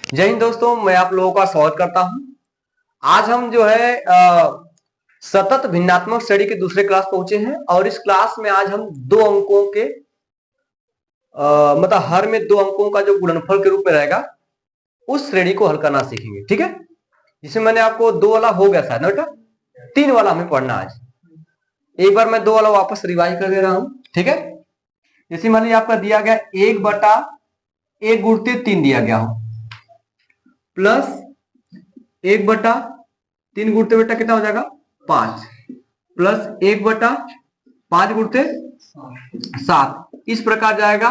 जय हिंद दोस्तों, मैं आप लोगों का स्वागत करता हूं। आज हम जो है सतत भिन्नात्मक श्रेणी के दूसरे क्लास पहुंचे हैं और इस क्लास में आज हम दो अंकों के मतलब हर में दो अंकों का जो गुणनफल के रूप में रहेगा उस श्रेणी को हल करना सीखेंगे। ठीक है, जिसमें मैंने आपको दो वाला हो गया था ना बेटा, तीन वाला हमें पढ़ना आज। एक बार मैं दो वाला वापस रिवाइज कर दे रहा हूं। ठीक है, जैसे मान लीजिए आपका दिया गया 1/1 दिया गया हो प्लस 1/3 गुणते बेटा कितना हो जाएगा 5 प्लस 1/5 गुणते 7। इस प्रकार जाएगा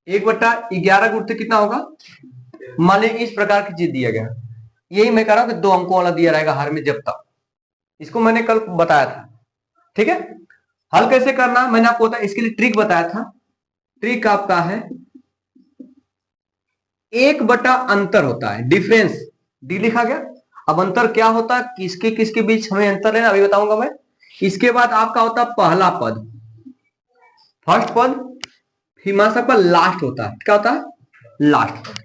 1/11 गुणते कितना होगा। मान लीजिए इस प्रकार की चीज दिया गया, यही मैं कह रहा हूं कि दो अंकों वाला दिया रहेगा हर में जब तक। इसको मैंने कल बताया था। ठीक है, हल कैसे करना मैंने आपको बताया, इसके लिए ट्रिक बताया था। ट्रिक आपका है 1/अंतर होता है, डिफरेंस डी लिखा गया। अब अंतर क्या होता है, किसके किसके बीच हमें अंतर लेना अभी बताऊंगा मैं। इसके बाद आपका होता है पहला पद, फर्स्ट पद, फिर मान सकता लास्ट होता है। क्या होता है लास्ट पद।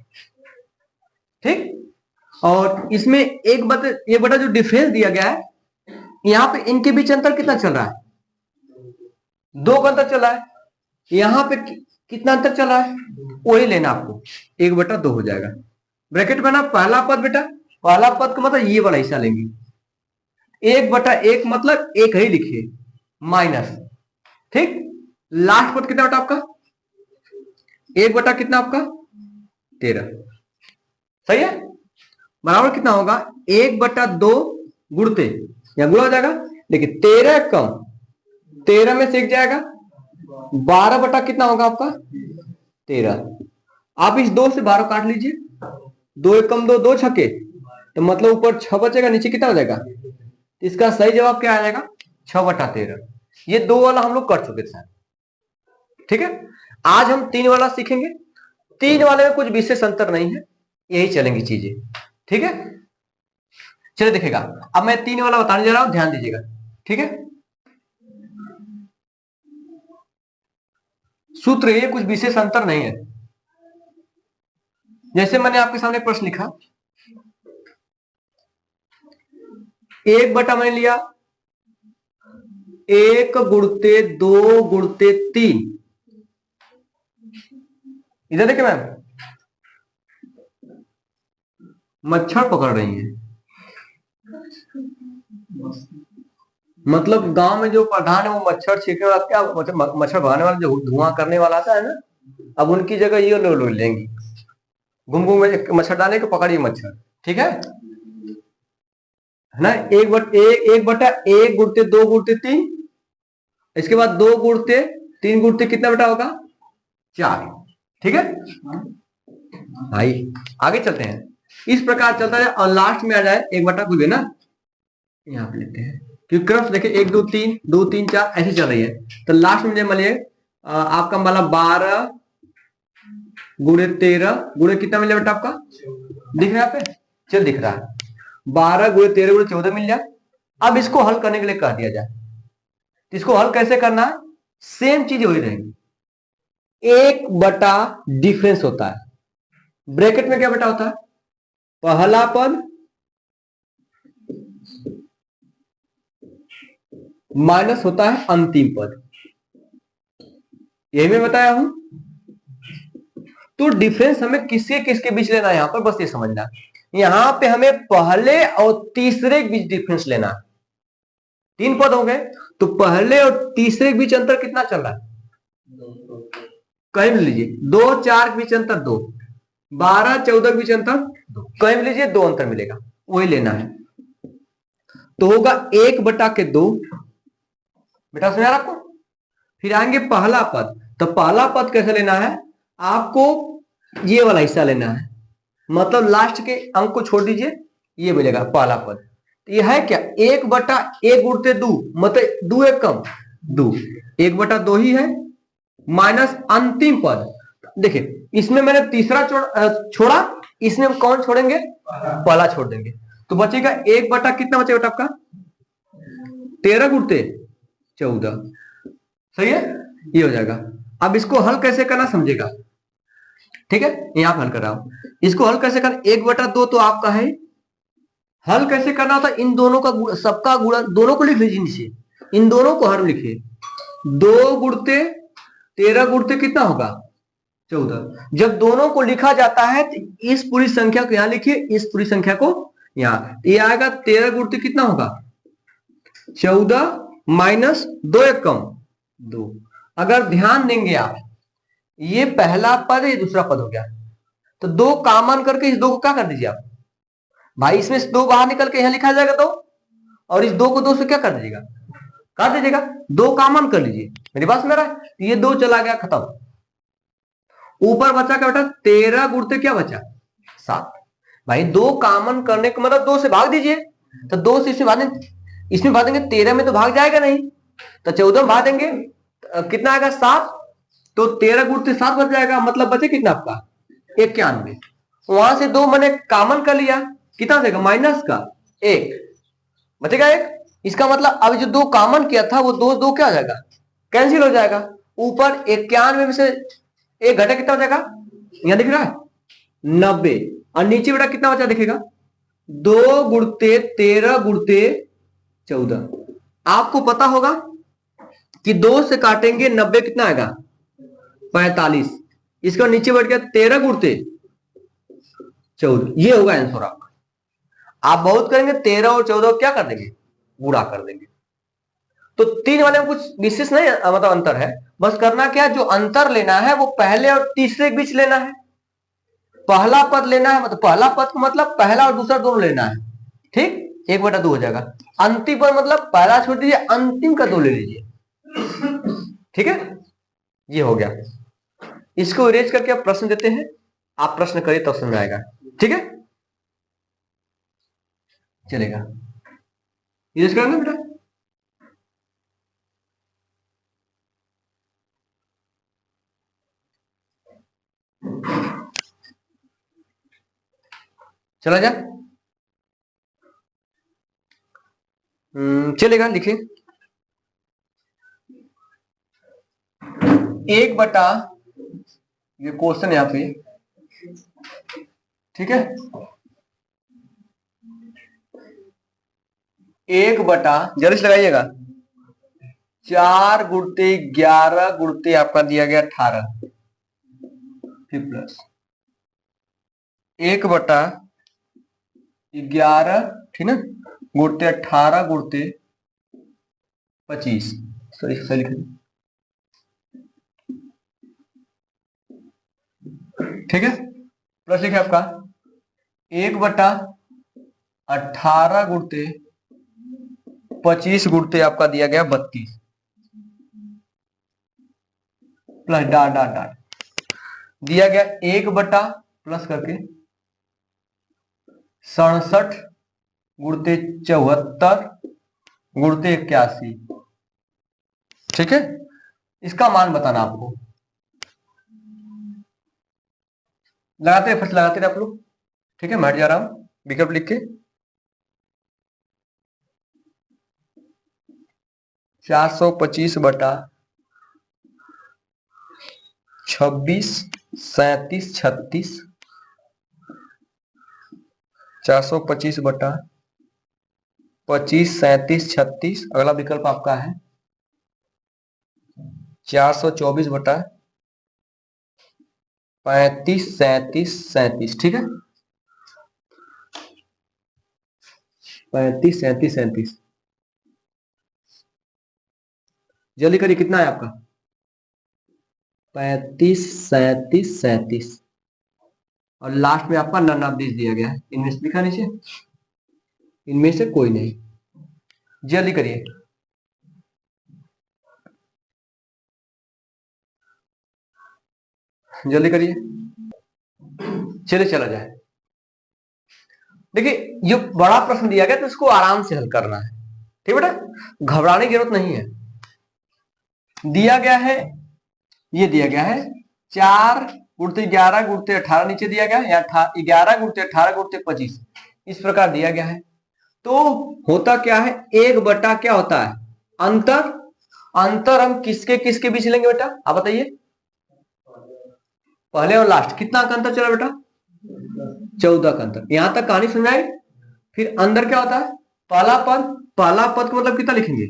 ठीक, और इसमें ये बटा जो डिफरेंस दिया गया है, यहां पे इनके बीच अंतर कितना चल रहा है, 2 का अंतर चल रहा है। यहां पे कितना अंतर चल रहा है वही लेना आपको, 1/2 हो जाएगा। ब्रैकेट में ना पहला पद बेटा, पहला पद का मतलब ये वाला हिस्सा लेंगे, 1/1 मतलब एक ही लिखिए माइनस। ठीक, लास्ट पद कितना बेटा आपका 1 कितना आपका 13। सही है, बराबर कितना होगा 1/2 गुणते या गुणा हो जाएगा। देखिए 13 कम 13 में से एक जाएगा, 12 कितना होगा आपका 13। आप इस 2 से 12 काट लीजिए, 2 एक कम 2, 2 छक्के, तो मतलब ऊपर 6 बचेगा, नीचे कितना हो जाएगा। इसका सही जवाब क्या आ जाएगा 6/13। ये 2 वाला हम लोग कर चुके थे। ठीक है, आज हम 3 वाला सीखेंगे। 3 वाले में कुछ विशेष अंतर नहीं है, यही चलेंगी चीजें। ठीक है, चलिए देखेगा। अब मैं 3 वाला बताने जा रहा हूं, ध्यान दीजिएगा। ठीक है, सूत्र ये कुछ विशेष अंतर नहीं है। जैसे मैंने आपके सामने प्रश्न लिखा, 1 मैंने लिया 1/2 × 3। इधर देखिए मैम, मच्छर पकड़ रही है। मतलब गांव में जो प्रधान है वो मच्छर छींकने वाला, क्या मच्छर भगाने वाला जो धुआं करने वाला आता है ना, अब उनकी जगह ये लोग लेंगी, घूम घूम मच्छरदानी को पकड़िए मच्छर। ठीक है ना, 1/1 गुणते 2 गुणते 3, इसके बाद 2 गुणते 3 गुणते कितना बेटा होगा 4। ठीक है भाई, आगे चलते हैं। इस प्रकार चलता है और लास्ट में आ जाए 1 कुछ ना, यहाँ पे लेते हैं क्योंकि क्रम देखिए 1 2 3 2 3 4 ऐसे चल रही है। तो लास्ट में मान लीजिए आपका वाला 12 गुणे 13 गुणे कितना मिल बेटा आपका, दिख रहा है पे, चल दिख रहा है 12 गुणे 13 गुणे 14 मिल जाए। अब इसको हल करने के लिए कह दिया जाए, तो इसको हल कैसे करना है, सेम चीज वही रहेगी, 1 डिफरेंस होता है। ब्रैकेट में क्या बेटा होता है, पहला पद माइनस होता है अंतिम पद, यही मैं बताया हूं। तो डिफरेंस हमें किसके किसके बीच लेना है, यहां पर बस ये समझना, यहां पे हमें पहले और तीसरे के बीच डिफरेंस लेना है। 3 पद हो गए, तो पहले और तीसरे के बीच अंतर कितना चल रहा है, कहीं भी लीजिए 2 4 के बीच अंतर 2, 12 14 के बीच अंतर 2, कहीं भी लीजिए 2 अंतर मिलेगा, वही लेना है। तो होगा 1/2 बेटा, सुना आपको। फिर आएंगे पहला पद, तो पहला पद कैसे लेना है, आपको ये वाला हिस्सा लेना है, मतलब लास्ट के अंक को छोड़ दीजिए, ये मिलेगा पहला पद। ये है क्या 1/1 गुणते 2, मतलब 2 एक कम 2, 1/2 ही है, माइनस अंतिम पद। देखिए इसमें मैंने तीसरा छोड़ा, इसमें हम कौन छोड़ेंगे, पहला छोड़ देंगे, तो बचेगा 1 कितना बचेगा बेटा आपका 13 गुणते 14। सही है, ये हो जाएगा। अब इसको हल कैसे करना समझेगा, ठीक है, यहां पर हल कर रहा हूं। इसको हल कैसे करना, 1/2 तो आपका है। हल कैसे करना होता है, इन दोनों का सबका गुणा, दोनों को लिख लीजिए नीचे, इन दोनों को हर लिखिए। 2 गुणते 13 गुणते कितना होगा 14। जब दोनों को लिखा जाता है तो इस पूरी संख्या को यहां लिखिए, इस पूरी संख्या को यहां, ये आएगा 13 गुणते कितना होगा 14 माइनस 2 एक कम 2। अगर ध्यान देंगे आप, ये पहला पद ये दूसरा पद हो गया, तो 2 कॉमन करके इस 2 को क्या कर दीजिए आप भाई, इसमें से 2 बाहर निकल के यहां लिखा जाएगा 2, और इस 2 को 2 से क्या कर दीजिएगा, काट दीजिएगा, 2 कॉमन कर लीजिए, मेरी बात समझ रहा है, ये 2 चला गया खत्म। ऊपर बचा क्या बेटा 13 गुणते क्या बचा 7। भाई 2 कॉमन करने का मतलब 2 से भाग दीजिए, तो 2 से इसमें भाग देंगे 13 में तो भाग जाएगा नहीं, तो 14 में भाग देंगे, कितना आएगा 7, तो 13 गुणते 7 बच जाएगा, मतलब बचे कितना आपका 91। वहां से 2 मैंने कॉमन कर लिया, कितना देगा माइनस का 1 बचेगा 1। इसका मतलब अब जो 2 कॉमन किया था वो 2 2 क्या हो जाएगा कैंसिल हो जाएगा। ऊपर 91 में से एक घटा कितना हो जाएगा, यहां दिख रहा है 90, और नीचे बेटा कितना बचा दिखेगा 2 गुणते 13 गुणते 14। आपको पता होगा कि 2 से काटेंगे 90 कितना आएगा 45, इसका नीचे बैठ गया 13 गुणते 14, ये होगा आंसर आपका। आप बहुत करेंगे 13 और 14 क्या कर देंगे गुणा कर देंगे। तो 3 वाले में कुछ विशेष नहीं मतलब अंतर है, बस करना क्या है, जो अंतर लेना है वो पहले और तीसरे के बीच लेना है। पहला पद लेना है, मतलब पहला पद का मतलब पहला और दूसरा दोनों लेना है, ठीक 1/2 हो जाएगा। अंतिम पद मतलब पहला छोड़ दीजिए, अंतिम का 2 ले लीजिए, ठीक है, ये हो गया। इसको इरेज करके आप प्रश्न देते हैं, आप प्रश्न करिए तब समझ आएगा, ठीक है, चलेगा इरेज करेंगे बेटा। चला जा, चलेगा, लिखिए 1/, ये क्वेश्चन यहाँ पे, ठीक है, 1/, जल्दी से लगाइएगा, 4 गुणते 11 गुणते आपका दिया गया 18, फिर प्लस 1/11, ठीक ना, गुणते 18 गुणते 25, सही सही लिख, ठीक है, प्लस लिखे आपका 1/18 गुणते 25 गुणते आपका दिया गया 32, प्लस डाट डाट डाट दिया गया 1/, प्लस करके 67 गुणते 74 गुणते 81, ठीक है, इसका मान बताना आपको, लगाते फर्स्ट लगाते रहे आप लोग, ठीक है, मैं हट जा रहा हूं विकल्प लिख के, 425/26 37 36, 425/25 37 36, अगला विकल्प आपका है 424/35 37 37, ठीक है, 35 37 37, जल्दी करिए कितना है आपका 35 37 37, और लास्ट में आपका 99 दिया गया है, इनमें से लिखा नीचे, इनमें से कोई नहीं, जल्दी करिए, जल्दी करिए, चले चला जाए। देखिए ये बड़ा प्रश्न दिया गया तो इसको आराम से हल करना है, ठीक बेटा, घबराने की जरूरत नहीं है। दिया गया है, ये दिया गया है 4 गुणते 11 गुणते 18 नीचे दिया गया है, या 11 गुणते 18 गुणते 25, इस प्रकार दिया गया है। तो होता क्या है 1/, क्या होता है अंतर, अंतर हम किसके किसके बीच लेंगे बेटा आप बताइए, पहले और लास्ट कितना का अंतर चला बेटा? 14 का अंतर। यहां तक कहानी समझाई। फिर अंदर क्या होता है? पहला पद का मतलब कितना लिखेंगे?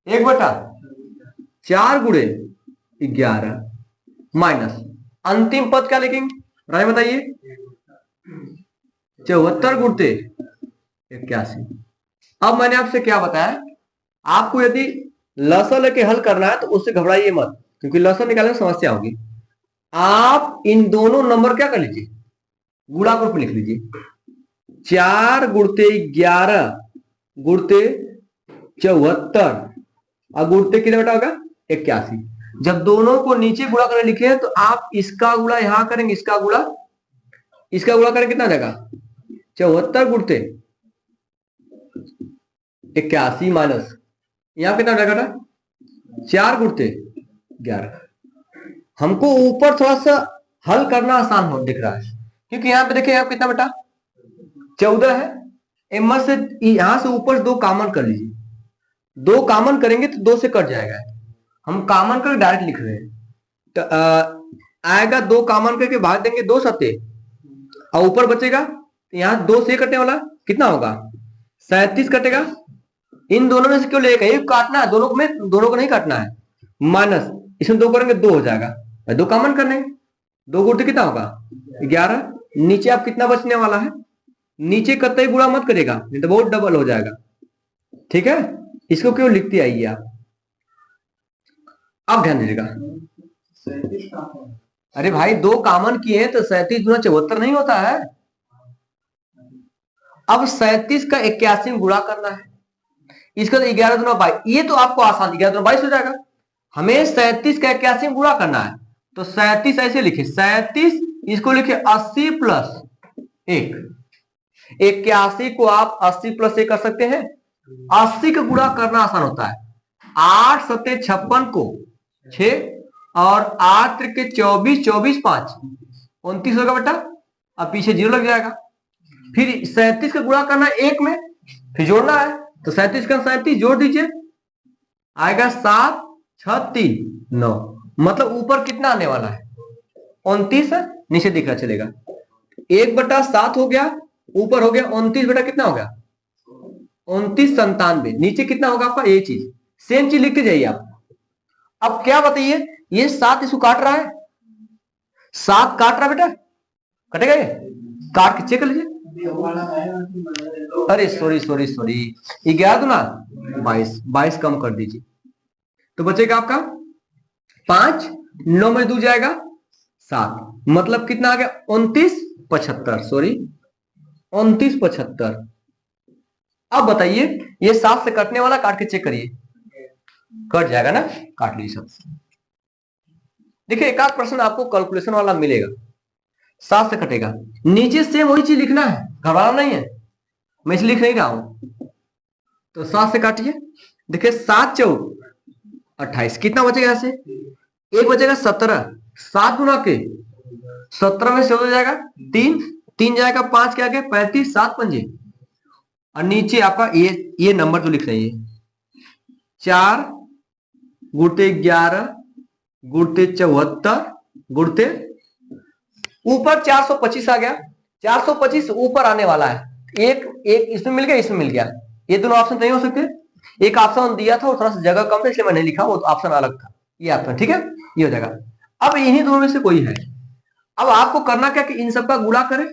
1/4 गुणे 11 माइनस अंतिम पद क्या लिखेंगे राय बताइए? 74 गुणते 81। अब मैंने आपसे क्या बताया, आपको यदि लसन लेके हल करना है तो उससे घबराइए मत, क्योंकि लसन निकालने में समस्या होगी। आप इन दोनों नंबर क्या कर लीजिए, गुणा के रूप में लिख लीजिए। 4 गुणते 11 गुणते 74 और गुणते कितना बेटा होगा? 81। जब दोनों को नीचे गुणा करने लिखे हैं तो आप इसका गुणा यहां करेंगे, इसका गुणा करें, कितना जाएगा? 74 गुणते 81 माइनस यहां कितना जाएगा? 4 गुणते 11। हमको ऊपर थोड़ा सा हल करना आसान हो दिख रहा है, क्योंकि यहां पे देखिए आप कितना बेटा? 14 है। एम से यहां से ऊपर 2 कॉमन कर लीजिए। 2 कॉमन करेंगे तो 2 से कट जाएगा। हम कॉमन करके डायरेक्ट लिख रहे हैं तो आएगा 2 कॉमन करके भाग देंगे 2 सत्ते और ऊपर बचेगा। यहां 2 से कटने वाला कितना होगा? 37 कटेगा। इन दोनों में से क्यों लेगा? एक काटना है, दोनों को नहीं काटना है। माइनस इसमें 2 करेंगे 2 हो जाएगा, 2 कॉमन कर लेंगे। 2 गुणते कितना होगा? 11। नीचे आप कितना बचने वाला है? नीचे कतई गुणा मत करेगा, नहीं तो बहुत डबल हो जाएगा। ठीक है, इसको क्यों लिखते आइए आप ध्यान दीजिएगा। अरे भाई 2 कॉमन किए तो 37 गुना 74 नहीं होता है। अब 37 का 81 में गुणा करना है, इसका तो 11 दूना 22। ये तो आपको आसान, 11 दूना 22 हो जाएगा। हमें 37 का 81 में गुणा करना है तो 37 ऐसे लिखे, 37 इसको लिखे 80 प्लस 1। 81 को आप 80 प्लस 1 कर सकते हैं। 80 का गुणा करना आसान होता है। 8 सत्ते 56 को 6 और 8 त्रिके 24, 24 5 29 होगा बेटा। अब पीछे 0 लग जाएगा। फिर 37 का गुणा करना है 1 में, फिर जोड़ना है तो 37 का 37 जोड़ दीजिए, आएगा 7 6 3 9। मतलब ऊपर कितना आने वाला है? 29 है, नीचे दिख रहा चलेगा। 1/7 हो गया, ऊपर हो गया 29 बेटा कितना हो गया? 29 97। नीचे कितना होगा आपका? ये चीज सेम चीज लिखते जाइए आप। अब क्या बताइए, ये 7 इसको काट रहा है, 7 काट रहा बेटा, कटेगा ये? काट के चेक कर लीजिए। अरे सॉरी 11 दूना 22 कम कर दीजिए तो बचेगा आपका 5। 9 में 2 जाएगा 7, मतलब कितना आ गया? 29 75। सॉरी 29 75। अब बताइए ये 7 से कटने वाला, काट के चेक करिए, कट जाएगा ना? काट लीजिए सब। देखिए एक आध प्रश्न आपको कैलकुलेशन वाला मिलेगा, 7 से कटेगा। नीचे सेम वही चीज लिखना है, घबराना नहीं है, मैं इसलिए लिख नहीं रहा हूं। तो 7 से काटिए, देखिए 7 4 28, कितना बचेगा? यहाँ से 1 बचेगा 17। 7 गुना के 17 में से हो जाएगा 3 जाएगा 5 के आगे 35, 7 पंजे। और नीचे आपका ये नंबर जो लिख रहे हैं 4 गुणते 11 गुणते 74 गुणते ऊपर 425 आ गया। 425 ऊपर आने वाला है। एक इसमें मिल गया, इसमें मिल गया। ये दोनों ऑप्शन नहीं हो सकते। एक ऑप्शन दिया था और थोड़ा सा जगह कम था इसलिए मैंने लिखा, वो ऑप्शन अलग था। ये ऑप्शन ठीक है, ये हो जाएगा। अब इन्हीं दोनों में से कोई है। अब आपको करना क्या कि इन सबका गुणा करें।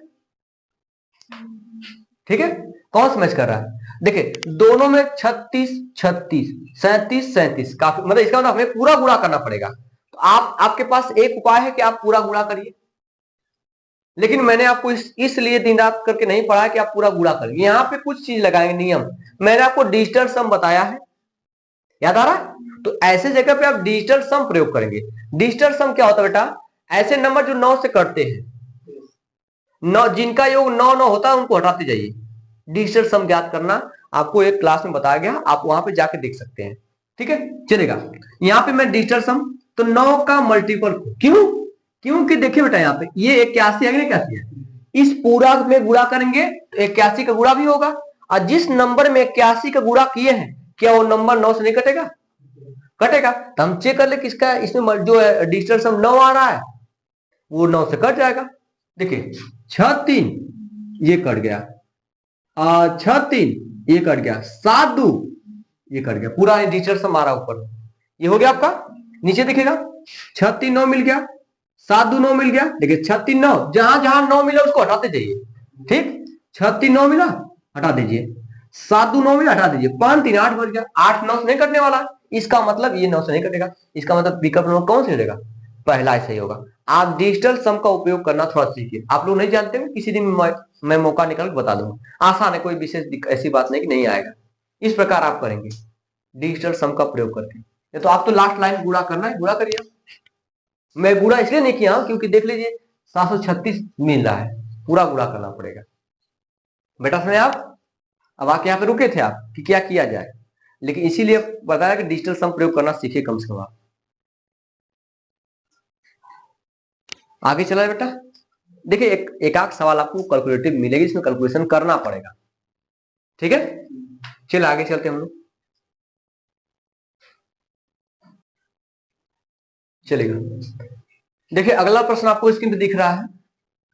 ठीक है, कौन सा मैच कर रहा है? देखिए दोनों में 36 36 37 37 काफी, मतलब इसका मतलब हमें पूरा गुणा करना पड़ेगा। तो आपके पास एक उपाय है कि आप पूरा गुणा करिए, लेकिन मैंने आपको इसलिए दिन रात करके नहीं पढ़ा कि आप पूरा गुणा करिए। यहाँ पे कुछ चीज लगाएंगे नियम, मैंने आपको डिजिटल सम बताया है, याद आ रहा है? तो ऐसे जगह पे आप डिजिटल सम प्रयोग करेंगे। डिजिटल सम क्या होता है बेटा? ऐसे नंबर जो 9 से कटते हैं, 9 जिनका योग 9 9 होता है उनको हटाते जाइए। डिजिटल सम ज्ञात करना आपको एक क्लास में बताया गया, आप वहां पे जाके देख सकते हैं। ठीक है, चलेगा। यहाँ पे मैं डिजिटल सम तो 9 का मल्टीपल, क्योंकि देखिए बेटा यहाँ पे ये 81 है, 81 है, इस पूरा में गुणा करेंगे तो 81 का गुणा भी होगा। और जिस नंबर में 81 का गुणा किए हैं क्या वो नंबर 9 से नहीं कटेगा? कटेगा। तो हम चेक कर ले किसका इसमें जो है डिजिटल सम 9 आ रहा है। वो 9 से कट जाएगा। देखिए 6 3 ये कट गया, 6 3 ये कट गया, 7 2 ये कट गया, पूरा डिजिटल सम मारा ऊपर, ये हो गया आपका। नीचे देखिएगा 6 3 9 मिल गया, 7 2 9 मिल गया। देखिए 6 3 9, जहां जहां 9 मिला उसको हटाते जाइए। ठीक, 6 3 9 मिला हटा दीजिए, 7 2 9 मिला हटा दीजिए, 5 3 8 बच गया। 8 9 से नहीं कटने वाला, इसका मतलब ये 9 से नहीं कटेगा, इसका मतलब विकल्प नंबर कौन से रहेगा, पहला ही सही होगा। आप डिजिटल सम का उपयोग करना थोड़ा सीखिए, आप लोग नहीं जानते हैं, किसी दिन मैं मौका निकाल के बता दूंगा, आसान है, कोई विशेष ऐसी बात नहीं कि नहीं आएगा। इस प्रकार आप करेंगे डिजिटल सम का प्रयोग करके। ये तो आप तो लास्ट लाइन गुणा करना है, गुणा करिए। मैं गुणा इसलिए नहीं किया क्योंकि देख लीजिए 736 मिल रहा है, पूरा गुणा करना पड़ेगा। बेटा सुने आप, अब आके यहाँ पे रुके थे आप कि क्या किया जाए, लेकिन इसीलिए बताया कि डिजिटल सम प्रयोग करना सीखिए कम से कम आप। आगे चला है बेटा। देखिए एक आध सवाल आपको कैलकुलेटिव मिलेगी, इसमें कैलकुलेशन करना पड़ेगा। ठीक है, चलिए आगे चलते हम लोग। चलेगा, देखिए अगला प्रश्न आपको स्क्रीन पे दिख रहा है।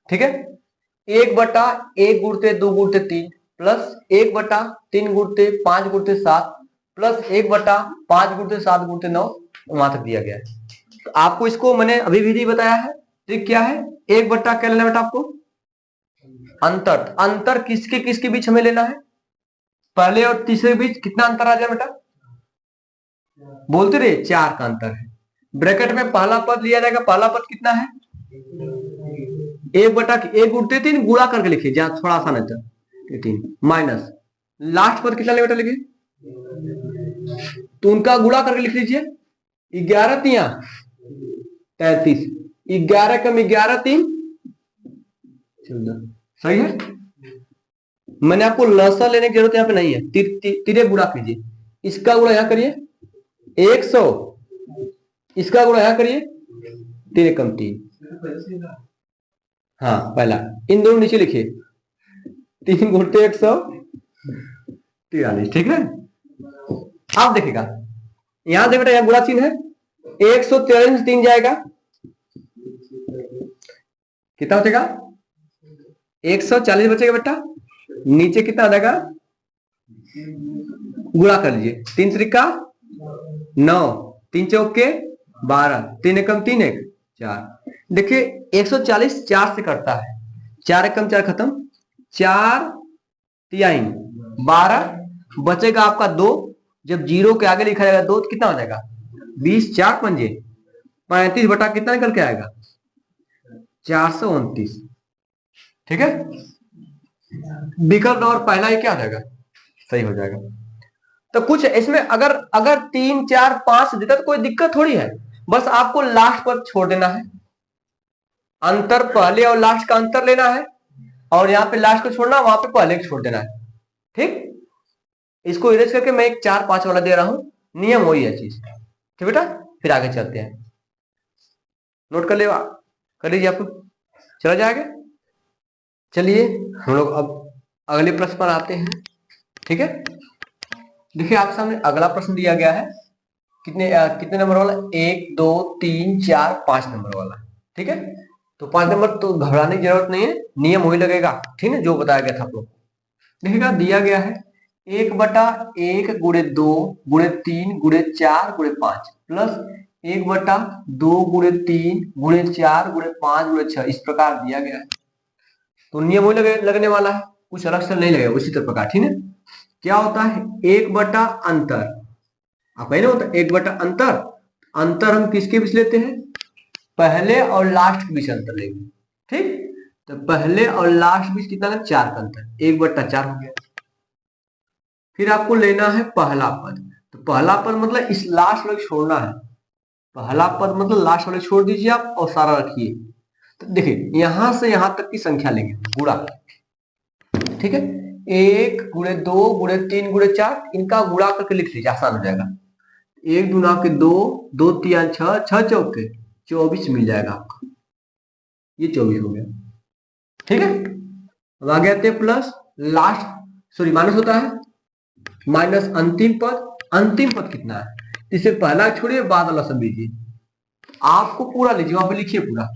ठीक है, 1/1 गुणते 2 गुणते 3 प्लस 1/3 गुणते 5 गुणते 7 प्लस 1/5 गुणते 7 गुणते 9 वहां तक दिया गया है। तो आपको इसको मैंने अभी भी बताया है, ट्रिक क्या है, 1/, क्या लेना बेटा आपको, अंतर। अंतर किसके किसके बीच हमें लेना है, पहले और तीसरे बीच कितना अंतर आ जाए बेटा, बोलते रहे 4 का अंतर है। ब्रैकेट में पहला पद लिया जाएगा, पहला पद कितना है, 1/1 गुणते 3 गुणा करके लिखिए, जहां थोड़ा आसान है, 3 माइनस लास्ट पद कितना ले बेटा लिखिए, तो उनका गुणा करके लिख लीजिए, 11 तिया 33, 11 कम 11 3 14, सही है। मैंने आपको लसा लेने की जरूरत यहाँ पे नहीं है, तिरे गुणा कीजिए, इसका गुणा यहां करिए 100, इसका गुणा यहां करिए 3 कम 3, हाँ पहला, इन दोनों नीचे लिखिए 3 गुणते 143। ठीक है, आप देखिएगा यहां से बेटा यहां गुणा चिन्ह है, 143 से 3 जाएगा, कितना बचेगा 140 बचेगा बेटा, नीचे कितना आ जाएगा, गुणा कर लीजिए, 3 त्रिका 9, 3 चौके 12, 3 एकम 3 1 4। देखिए 140 4 से करता है, 4 एकम 4 खत्म, 4 3 12 बचेगा आपका 2, जब जीरो के आगे लिखा जाएगा 2 तो कितना हो जाएगा 20, 4 पंजे 35 बटा कितना निकल के आएगा 429। ठीक है, विकल्प नंबर पहला ही क्या हो जाएगा, सही हो जाएगा। तो कुछ इसमें अगर 3 4 5 देता तो कोई दिक्कत थोड़ी है, बस आपको लास्ट पर छोड़ देना है, अंतर पहले और लास्ट का अंतर लेना है, और यहाँ पे लास्ट को छोड़ना, वहां पे पहले को छोड़ देना है। ठीक, इसको इरेज करके मैं एक 4 5 वाला दे रहा हूं, नियम वही है चीज। ठीक बेटा, फिर आगे चलते हैं, नोट कर लीजिए आप, चला जाएगा। चलिए हम लोग अब अगले प्रश्न पर आते हैं। ठीक है, देखिए आपके सामने अगला प्रश्न दिया गया है, कितने नंबर वाला, 1 2 3 4 5 नंबर वाला। ठीक है, तो 5 नंबर तो घबराने की जरूरत नहीं है, नियम वही लगेगा, ठीक है, जो बताया गया था आप लोग। देखिएगा दिया गया है 1/1 गुणे 2 गुणे 3 गुणे 4 गुणे 5 प्लस 1/2 गुणे 3 गुणे 4 गुणे 5 गुणे 6, इस प्रकार दिया गया है। तो नियम वही लगने वाला है, कुछ अलग से नहीं लगेगा, उसी प्रकार। ठीक है, क्या होता है 1/, अंतर, आप कहीं ना होता 1/, अंतर। अंतर हम किसके बीच लेते हैं, पहले और लास्ट के बीच अंतर लेंगे। ठीक, तो पहले और लास्ट बीच कितना है, 4 का अंतर, 1/4 हो गया। फिर आपको लेना है पहला पद, तो पहला पद मतलब इस लास्ट वाले छोड़ना है, पहला पद मतलब लास्ट वाले छोड़ दीजिए आप और सारा रखिए। तो देखिए यहां से यहां तक की संख्या लेंगे गुणा। ठीक है, 1 गुणे 2 गुणे 3 गुणे 4, इनका गुणा करके लिख लीजिए, आसान हो जाएगा। 1 दूना के 2, 2 3 6, 6 चौके 24 मिल जाएगा आपका, ये 24 हो गया। ठीक है, अब आगे आते हैं प्लस लास्ट, सॉरी माइनस होता है, माइनस अंतिम पद। अंतिम पद कितना है, इसे पहला छोड़िए बाद वाला सब लीजिए, आपको पूरा लीजिए, वहां पे लिखिए पूरा,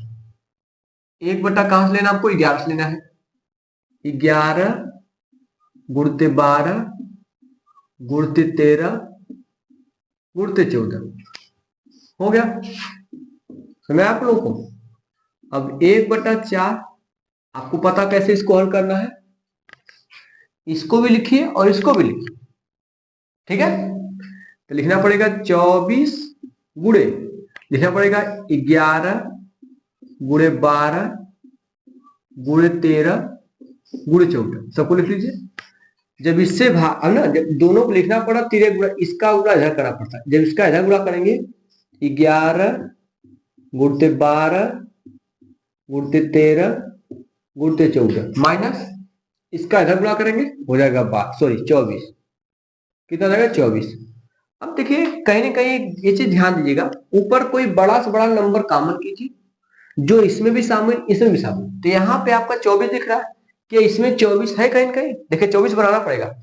एक बटा कहां से लेना, आपको 11 से लेना है। 11 गुणते 12 गुणते 13 गुणते 14 हो गया। समझ आप लोगों को। अब 1/4 आपको पता कैसे इसको हल करना है, इसको भी लिखिए और इसको भी लिखिए, ठीक है। तो लिखना पड़ेगा 24 गुणे, लिखना पड़ेगा 11 गुणे 12 गुणे 13 गुणे 14, सबको लिख लीजिए। जब इससे भाग ना, जब दोनों को लिखना पड़ा तिरे गुणा, इसका गुणा इधर करना पड़ता है। जब इसका इधर गुणा करेंगे 11 गुणते 12 गुणते 13 गुणते 14 माइनस इसका इधर गुणा करेंगे हो जाएगा 24, कितना जाएगा 24। अब देखिए कहीं ना कहीं ये चीज ध्यान दीजिएगा, ऊपर कोई बड़ा से बड़ा नंबर कॉमन कीजिए, जो इसमें भी शामिल इसमें भी शामिल। तो यहाँ पे आपका 24 दिख रहा है, कि इसमें 24 है कहीं ना कहीं, देखिए 24 बनाना पड़ेगा।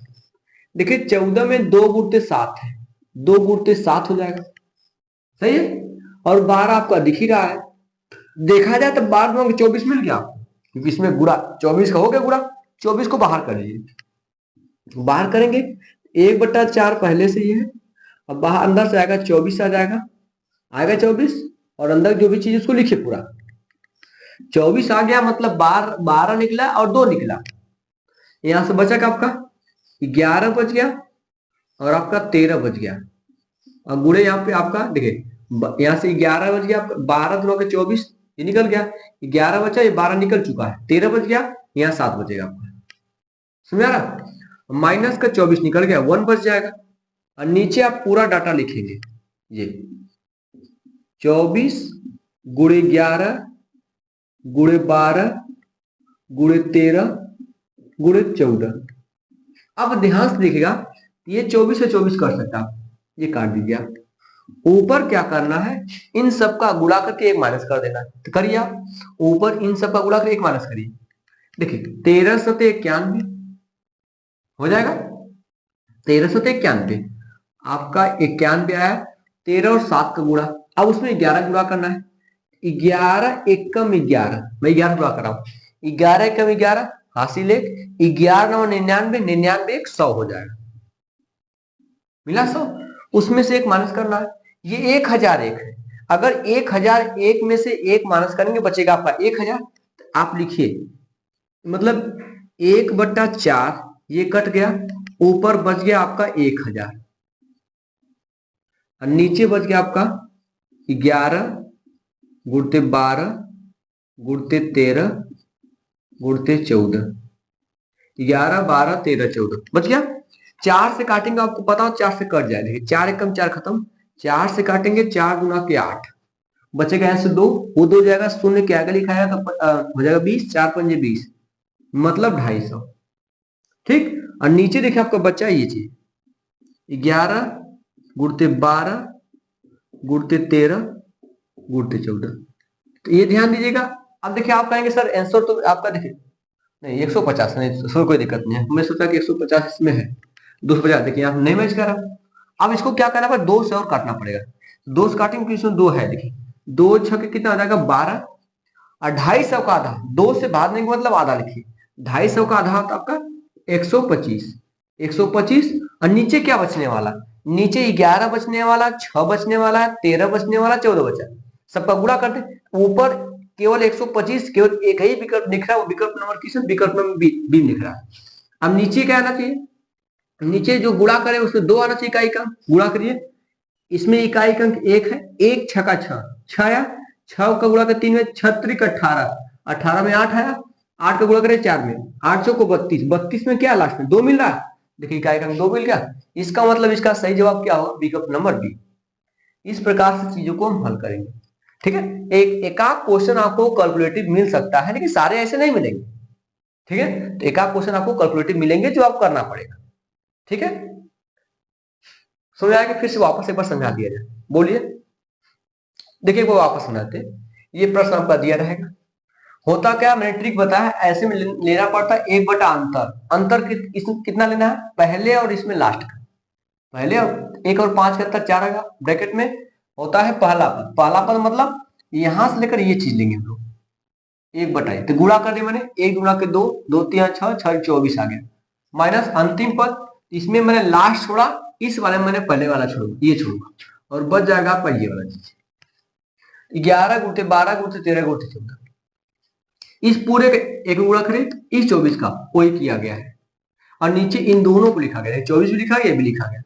देखिए 14 में 2 गुणते 7 है, 2 गुणते 7 हो जाएगा, सही है। और 12 आपका दिख ही रहा है, देखा जाए तो 12 में 24 मिल गया आपको, क्योंकि इसमें गुणा 24 का हो गया गुणा। 24 को बाहर कर लीजिए, बाहर करेंगे 1/4 पहले से ही है, अब बाहर अंदर से आएगा 24 आ जाएगा, आएगा 24, और अंदर जो भी चीज उसको लिखिए पूरा। 24 आ गया मतलब 12 निकला और 2 निकला, यहां से बचा क्या आपका 11 बच गया और आपका 13 बच गया। और गुणे यहाँ पे आपका देखिए, यहाँ से 11 बच गया, 12 दोनों के 24 ये निकल गया, 11 बचा, ये 12 निकल चुका है, 13 बच गया, यहाँ 7 बचेगा आपका, समझ रहा। माइनस का 24 निकल गया, 1 बच जाएगा। और नीचे आप पूरा डाटा लिखेंगे, ये 24 गुणे 11 गुणे 12 गुणे 13 गुणे 14। अब ध्यान से देखिएगा, ये 24 से 24 कर सकता है, ये काट दीजिए आप। ऊपर क्या करना है, इन सब का गुणा करके 1 माइनस कर देना है, तो करिए आप। ऊपर इन सब का गुणा करके 1 माइनस करिए, देखिए 13 सते 91 हो जाएगा। 13 सते 91 आपका 91 आया, 13 और 7 का गुणा, अब उसमें 11 गुणा करना है। 11 एकम 11, मैं 11 गुणा कर रहा हूं, 11 एकम 11 हासिल 1, 11 9 99, 99 1 100 हो जाएगा, मिला 100। उसमें से 1 माइनस करना है, ये 1001 है। अगर 1001 में से 1 माइनस करेंगे बचेगा आपका 1000, तो आप लिखिए मतलब 1/4 ये कट गया, ऊपर बच गया आपका 1000 और नीचे बच गया आपका 11 गुणते 12 गुणते 13 गुणते 14, 11 12 13 14 बच गया। 4 से काटेंगे, आपको पता हो 4 से कट जाए, देखिए 4 एकम 4 खत्म, 4 से काटेंगे 4 गुना के 8 बचेगा, यहाँ से 2 वो 2 जाएगा, शून्य के आगे लिखाया तो हो जाएगा 20, 4 पंजे 20 मतलब 250, ठीक। और नीचे देखिए आपका बच्चा ये चीज 11 गुणते 12 गुणते 13 गुणते 14, तो ये ध्यान दीजिएगा। अब देखिए आप कहेंगे सर आंसर तो आपका देखिए नहीं 150 नहीं, सर कोई दिक्कत नहीं है, मैं सोचा कि 150 इसमें है, 250 देखिए यहाँ नहीं मैच कर रहा। अब इसको क्या करना पड़ेगा, 2 से और काटना पड़ेगा, 2 से काटेंगे क्योंकि इसमें 2 है, देखिए 2 छके कितना आ जाएगा 12 और 250 का आधा, 2 से भागने का मतलब आधा लिखिए, 250 का आधा होता आपका 125, 125 और नीचे क्या बचने वाला, नीचे 11 बचने वाला, 6 बचने वाला, 13 बचने वाला, 14 बचा, सबका गुणा करते। ऊपर केवल 125 केवल एक ही विकल्प दिख रहा है, वो विकल्प नंबर किस विकल्प नंबर बी दिख रहा है। अब नीचे क्या आना चाहिए, नीचे जो गुणा करे उसमें 2 आना चाहिए इकाई का, गुणा करिए। इसमें इकाई का अंक 1 है, 1 छका 6 6 आया, 6 का गुणा कर 3 में 6 त्रिक 18, 18 में 8 आया, 8 का गुणा करे 4 में, 8 को 32, 32 में क्या लास्ट में 2 मिल रहा है, देखिए इकाई का अंक 2 मिल गया। इसका मतलब इसका सही जवाब क्या होगा, विकल्प नंबर बी। इस प्रकार से चीजों को हम हल करेंगे, ठीक है। एक आध क्वेश्चन आपको कैलकुलेटिव मिल सकता है, लेकिन सारे ऐसे नहीं मिलेंगे, ठीक है। तो एक आध क्वेश्चन आपको कैलकुलेटिव मिलेंगे जो आपको करना पड़ेगा, ठीक है। समझ आएगा, फिर से वापस एक बार समझा दिया जाए, बोलिए। देखिए वो वापस समझाते, ये प्रश्न आपका दिया रहेगा। होता क्या, मैंने ट्रिक बताया, ऐसे में लेना पड़ता है 1 बटा अंतर, अंतर कितना लेना है, पहले और इसमें लास्ट का, पहले और 1 और 5 का अंतर 4 आएगा, ब्रैकेट में होता है पहला पद, पहला पद मतलब यहां से लेकर ये चीज लेंगे हम लोग, 1/1 तो गुणा कर दिया मैंने, 1 गुणा के 2, 2 3 6, 6 24 आ गया, माइनस अंतिम पद, इसमें मैंने लास्ट छोड़ा, इस वाले में मैंने पहले वाला छोड़ूंगा, ये छोड़ूंगा और बच जाएगा आपका ये वाला चीज, 11 गुणते 12 गुणते 13 गुणते 14, इस पूरे के एक गुणा करें, इस 24 का वही किया गया है और नीचे इन दोनों को लिखा गया है, 24 भी लिखा गया, ये भी लिखा गया।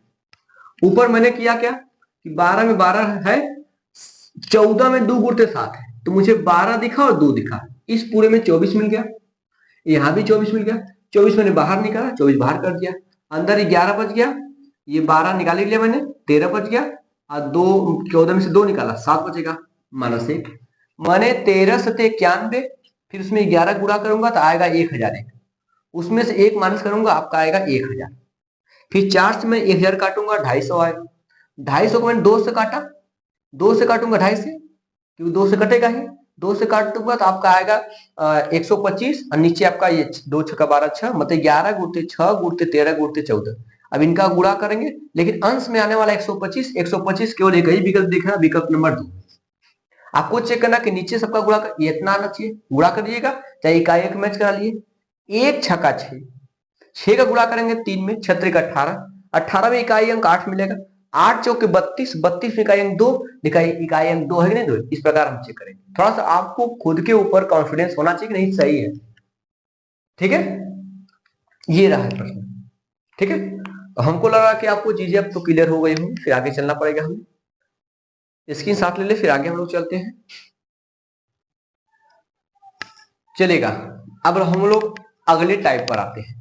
ऊपर मैंने किया क्या कि 12 में 12 है, 14 में 2 गुणते 7 है, तो मुझे 12 दिखा और 2 दिखा, इस पूरे में 24 मिल गया, यहाँ भी 24 मिल गया, 24 मैंने बाहर निकाला, 24 बाहर कर दिया, अंदर 11 बच गया, ये 12 निकाल लिया मैंने, 13 बच गया और 2 14 में से 2 निकाला, 7 बचेगा -1, मैंने 13 7 91, फिर उसमें 11 गुणा करूंगा तो आएगा 1001, उसमें से 1 माइनस करूंगा आपका आएगा 1000, फिर 4 से मैं 1000 काटूंगा 250 आएगा, 250 को मैंने 2 से काटा, 2 से काटूंगा 2.5 से, क्योंकि 2 से कटेगा ही, 2 से काट दूंगा तो आपका आएगा 125 और नीचे आपका ये 2 6 12 6, मतलब 11 गुणते 6 गुणते 13 गुणते 14, अब इनका गुणा करेंगे, लेकिन अंश में आने वाला 125, 125 केवल एक ही विकल्प देखना, विकल्प नंबर 2, आपको चेक करना कि नीचे सबका गुणा कर, ये इतना आना चाहिए, गुणा कर दिएगा, चाहे इकाई एक मैच करा लिए, 1 छक्का 6, 6 का गुणा करेंगे 3 में, 6 3 18, 18 में इकाई अंक 8 मिलेगा, 8 चौके 32, 32 में इकाई अंक 2, इकाई अंक 2 है कि नहीं 2, इस प्रकार हम चेक करेंगे, थोड़ा सा आपको खुद के ऊपर कॉन्फिडेंस होना चाहिए कि नहीं सही है, ठीक है, ये रहा है प्रश्न, ठीक है, तो हमको लगा कि आपको चीजें अब तो क्लियर हो गई होंगी, फिर आगे चलना पड़ेगा, हमें स्क्रीन साथ ले ले, फिर आगे हम लोग चलते हैं, चलेगा। अब हम लोग अगले टाइप पर आते हैं,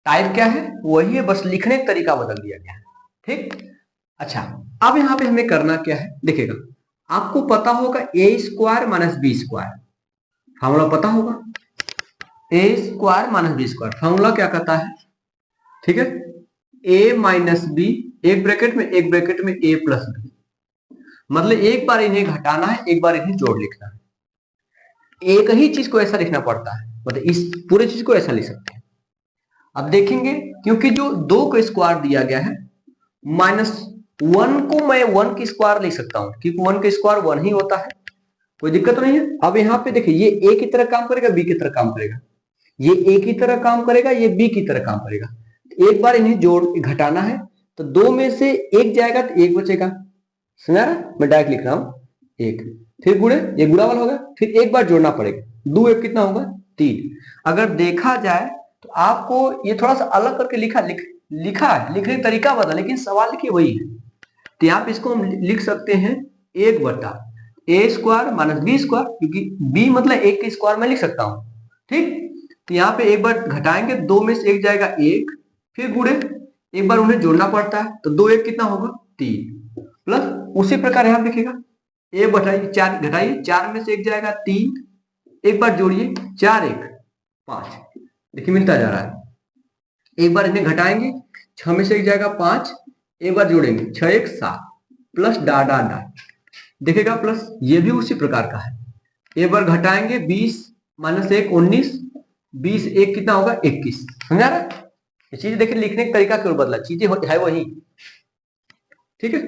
टाइप क्या है, वही है, बस लिखने का तरीका बदल दिया गया है, ठीक। अच्छा, अब यहाँ पे हमें करना क्या है, देखिएगा, आपको पता होगा a square minus B square, formula पता होगा, a square minus B square, formula क्या कहता है, ठीक है, a माइनस बी, एक ब्रैकेट में a प्लस बी, मतलब एक बार इन्हें घटाना है, एक बार इन्हें जोड़ लिखना है, एक ही चीज को ऐसा लिखना पड़ता है, मतलब इस पूरे चीज को ऐसा लिख सकते हैं। अब देखेंगे, क्योंकि जो 2 का स्क्वायर दिया गया है, -1 को मैं 1 की स्क्वायर लिख सकता हूं, क्योंकि 1 का स्क्वायर 1 ही होता है, कोई दिक्कत तो नहीं है। अब यहाँ पे देखिए, ये a की तरह काम करेगा, b की तरह काम करेगा, ये a की तरह काम करेगा, ये b की तरह काम करेगा, एक बार इन्हें जोड़ घटाना है, तो 2 में से 1 जाएगा तो 1 बचेगा, समझा रहा, मैं डायरेक्ट लिख रहा हूं 1, फिर गुणे, ये गुणावाल होगा, फिर एक बार जोड़ना पड़ेगा, 2 1 कितना होगा 3। अगर देखा जाए तो आपको ये थोड़ा सा अलग करके लिखा है, लिखने का तरीका बदला, लेकिन सवाल लिखिए वही है, तो यहाँ पे इसको हम लिख सकते हैं 1/a square minus B square, क्योंकि b मतलब 1 के स्क्वायर में लिख सकता हूँ, ठीक। तो यहाँ पे एक बार घटाएंगे, 2 में से 1 जाएगा 1, फिर गुणे, एक बार उन्हें जोड़ना पड़ता है, तो 2 1 कितना होगा 3, प्लस उसी प्रकार यहाँ लिखेगा, a बटाइए 4, घटाइए, 4 में से 1 जाएगा 3, एक बार जोड़िए, 4 1 5, देखिए मिलता जा रहा है, एक बार इन्हें घटाएंगे, 6 में से 1 जाएगा 5, एक बार जोड़ेंगे, 6 1 7, प्लस डा डा डा, देखेगा प्लस, ये भी उसी प्रकार का है, एक बार घटाएंगे, 20 माइनस 1 19, 20 1 कितना होगा 21, समझा रहा है, ये चीज देखिए, लिखने का तरीका क्यों बदला, चीजें है वही, ठीक है,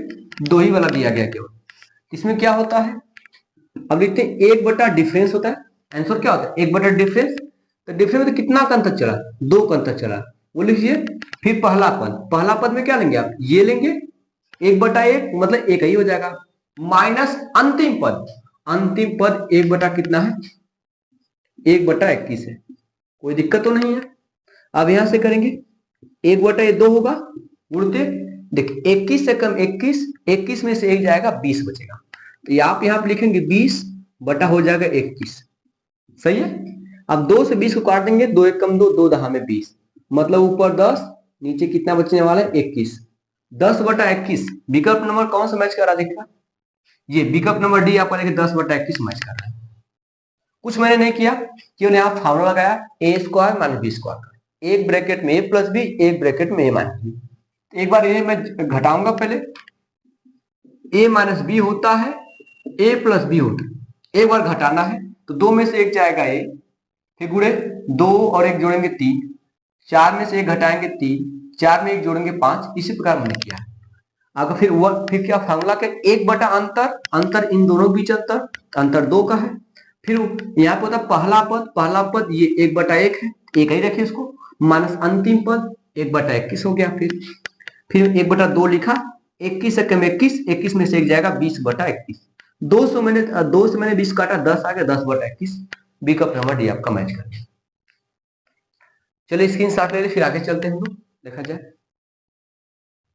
2 ही वाला दिया गया केवल, इसमें क्या होता है, अब लिखते हैं 1 डिफरेंस होता है, आंसर क्या होता है 1 डिफरेंस, तो डिफरेंस में कितना का अंतर चला, 2 का अंतर चला, वो लिखिए, फिर पहला पद में क्या लेंगे आप, ये लेंगे, 1/1 मतलब 1 ही हो जाएगा, माइनस अंतिम पद 1 कितना है 1/21 है, कोई दिक्कत तो नहीं है। अब यहां से करेंगे, 1/2 होगा, गुणते, देखिए 21 से कम 21 में से 1 जाएगा 20 बचेगा, तो आप यहाँ पे लिखेंगे 20 बटा हो जाएगा 21, सही है। अब 2 से 20 को काट देंगे, 2 1 कम 2, 2 10 में 20, मतलब ऊपर 10, नीचे कितना बचने वाला है 21, 10/21, विकल्प नंबर कौन सा मैच कर रहा है देखिएगा, ये विकल्प नंबर डी आपका देखिए 10/21 मैच कर रहा है, कुछ मैंने नहीं किया, केवल यहाँ फार्मूला लगाया a square minus B square, एक ब्रैकेट में a प्लस बी, एक ब्रैकेट में a माइनस बी, एक बार इन्हें मैं घटाऊंगा, पहले a माइनस बी होता है, a प्लस बी होता है, एक बार घटाना है, तो 2 में से 1 जाएगा a, फिर गुणे, 2 और 1 जोड़ेंगे 3, 4 में से 1 घटाएंगे 3, 4 में 1 जोड़ेंगे 5, इसी प्रकार मैंने किया है। अगर फिर क्या फार्मूला के 1 बटा अंतर इन दोनों के बीच अंतर 2 का है, फिर यहाँ पे होता पहला पद ये 1/1 है, एक ही रखे इसको, माइनस अंतिम पद 1/21 हो गया। फिर 1/2 लिखा, 21 एकम 21, 21 में से एक जाएगा 20/21। 2 से मैंने 20 काटा, 10 आ गया, 10/21। बी का नंबर डी आपका मैच कर। चलिए स्क्रीन शॉट ले ली, फिर आगे चलते हैं हम लोग, देखा जाए।